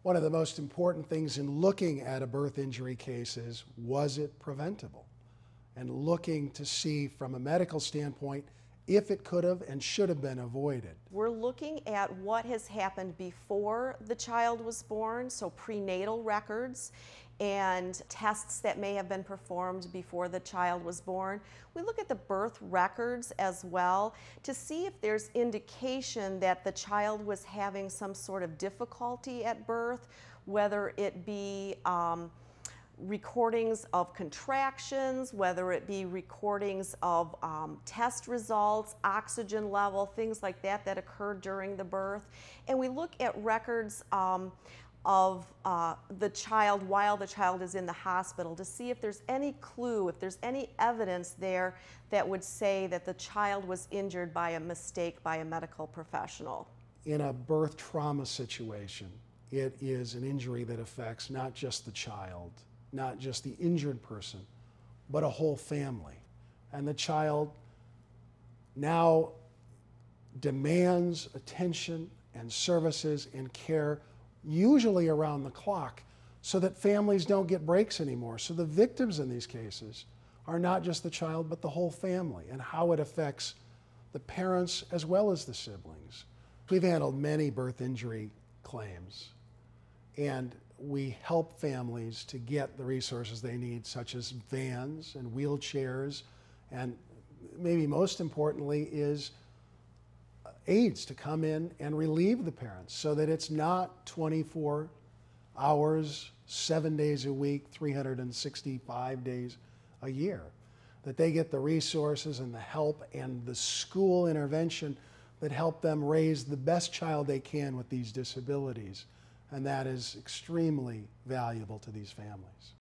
One of the most important things in looking at a birth injury case is, was it preventable? And looking to see from a medical standpoint if it could have and should have been avoided. We're looking at what has happened before the child was born, so prenatal records and tests that may have been performed before the child was born. We look at the birth records as well to see if there's indication that the child was having some sort of difficulty at birth, whether it be recordings of contractions, whether it be recordings of test results, oxygen level, things like that that occurred during the birth. And we look at records of the child while the child is in the hospital to see if there's any clue, if there's any evidence there that would say that the child was injured by a mistake by a medical professional. In a birth trauma situation, it is an injury that affects not just the child, not just the injured person, but a whole family. And the child now demands attention and services and care, usually around the clock, so that families don't get breaks anymore. So the victims in these cases are not just the child, but the whole family, and how it affects the parents as well as the siblings. We've handled many birth injury claims, and we help families to get the resources they need, such as vans and wheelchairs, and maybe most importantly is aides to come in and relieve the parents so that it's not 24 hours, 7 days a week, 365 days a year, that they get the resources and the help and the school intervention that help them raise the best child they can with these disabilities. And that is extremely valuable to these families.